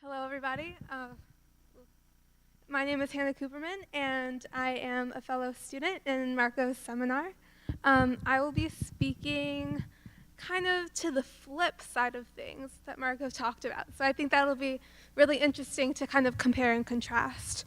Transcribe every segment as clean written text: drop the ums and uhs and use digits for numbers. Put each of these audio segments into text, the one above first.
Hello, everybody. My name is Hannah Kuperman, and I am a fellow student in Marco's seminar. I will be speaking kind of to the flip side of things that Marco talked about. So I think that'll be really interesting to kind of compare and contrast.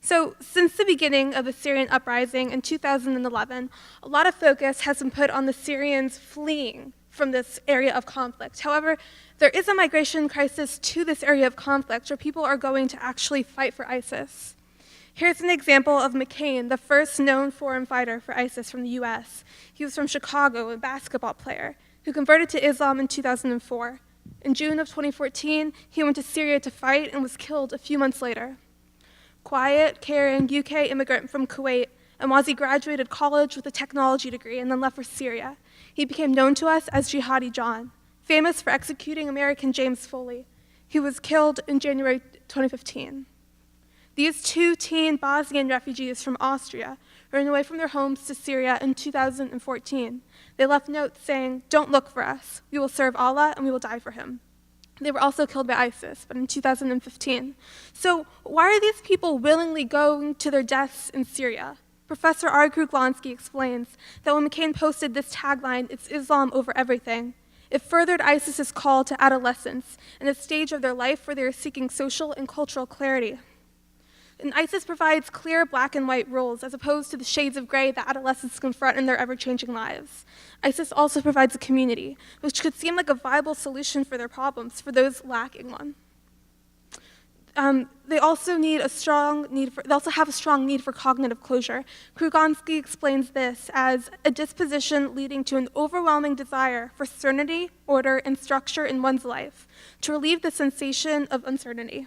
So since the beginning of the Syrian uprising in 2011, a lot of focus has been put on the Syrians fleeing from this area of conflict. However, there is a migration crisis to this area of conflict where people are going to actually fight for ISIS. Here's an example of McCain, the first known foreign fighter for ISIS from the US. He was from Chicago, a basketball player, who converted to Islam in 2004. In June of 2014, he went to Syria to fight and was killed a few months later. Quiet, caring UK immigrant from Kuwait, Amazi graduated college with a technology degree and then left for Syria. He became known to us as Jihadi John, famous for executing American James Foley. He was killed in January 2015. These two teen Bosnian refugees from Austria ran away from their homes to Syria in 2014. They left notes saying, "Don't look for us. We will serve Allah and we will die for him." They were also killed by ISIS, but in 2015. So why are these people willingly going to their deaths in Syria? Professor R. Gruglonsky explains that when McCain posted this tagline, "It's Islam over everything," it furthered ISIS's call to adolescence and a stage of their life where they are seeking social and cultural clarity. And ISIS provides clear black and white rules as opposed to the shades of gray that adolescents confront in their ever-changing lives. ISIS also provides a community, which could seem like a viable solution for their problems for those lacking one. They also have a strong need for cognitive closure. Gruglonsky explains this as a disposition leading to an overwhelming desire for certainty, order, and structure in one's life to relieve the sensation of uncertainty.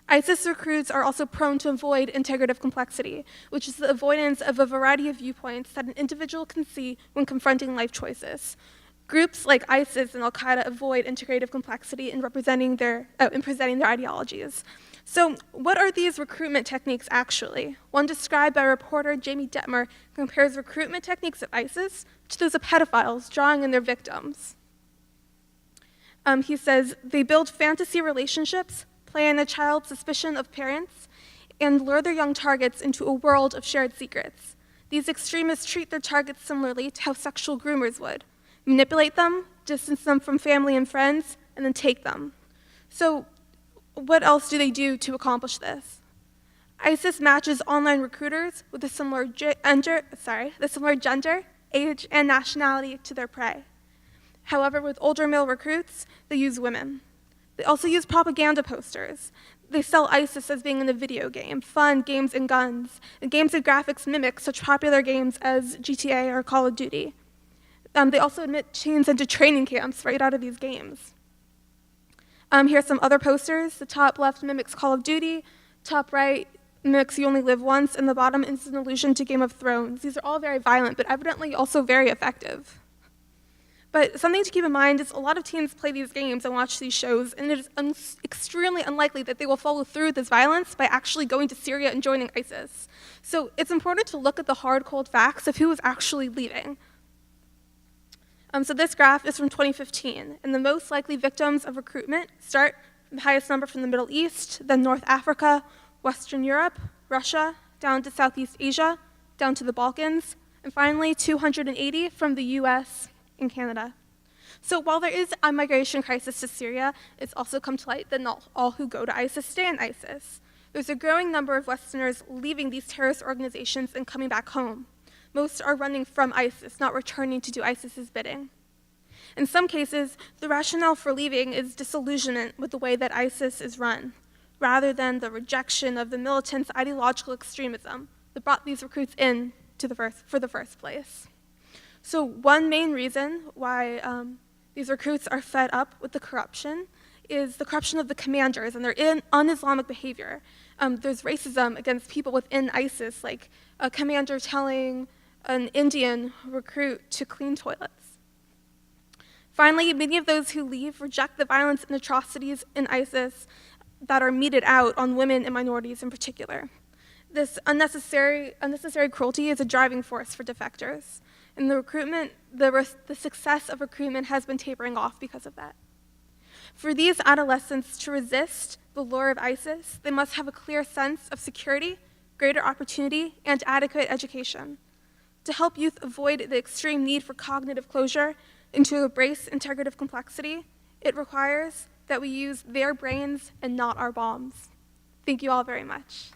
ISIS recruits are also prone to avoid integrative complexity, which is the avoidance of a variety of viewpoints that an individual can see when confronting life choices. Groups like ISIS and Al-Qaeda avoid integrative complexity in presenting their ideologies. So what are these recruitment techniques actually? One described by reporter Jamie Detmer compares recruitment techniques of ISIS to those of pedophiles drawing in their victims. He says, they build fantasy relationships, play on a child's suspicion of parents, and lure their young targets into a world of shared secrets. These extremists treat their targets similarly to how sexual groomers would. Manipulate them, distance them from family and friends, and then take them. So what else do they do to accomplish this? ISIS matches online recruiters with a similar gender, age, and nationality to their prey. However, with older male recruits, they use women. They also use propaganda posters. They sell ISIS as being in a video game, fun, games, and guns. And games and graphics mimic such popular games as GTA or Call of Duty. They also admit teens into training camps right out of these games. Here's some other posters. The top left mimics Call of Duty, top right mimics You Only Live Once, and the bottom is an allusion to Game of Thrones. These are all very violent, but evidently also very effective. But something to keep in mind is a lot of teens play these games and watch these shows, and it is extremely unlikely that they will follow through with this violence by actually going to Syria and joining ISIS. So it's important to look at the hard, cold facts of who is actually leaving. So this graph is from 2015, and the most likely victims of recruitment start from the highest number from the Middle East, then North Africa, Western Europe, Russia, down to Southeast Asia, down to the Balkans, and finally 280 from the US and Canada. So while there is a migration crisis to Syria, it's also come to light that not all who go to ISIS stay in ISIS. There's a growing number of Westerners leaving these terrorist organizations and coming back home. Most are running from ISIS, not returning to do ISIS's bidding. In some cases, the rationale for leaving is disillusionment with the way that ISIS is run, rather than the rejection of the militant's ideological extremism that brought these recruits in for the first place. So one main reason why these recruits are fed up with the corruption is the corruption of the commanders and their un-Islamic behavior. There's racism against people within ISIS, like a commander telling an Indian recruit to clean toilets. Finally, many of those who leave reject the violence and atrocities in ISIS that are meted out on women and minorities in particular. This unnecessary cruelty is a driving force for defectors. And the success of recruitment has been tapering off because of that. For these adolescents to resist the lure of ISIS, they must have a clear sense of security, greater opportunity, and adequate education. To help youth avoid the extreme need for cognitive closure and to embrace integrative complexity, it requires that we use their brains and not our bombs. Thank you all very much.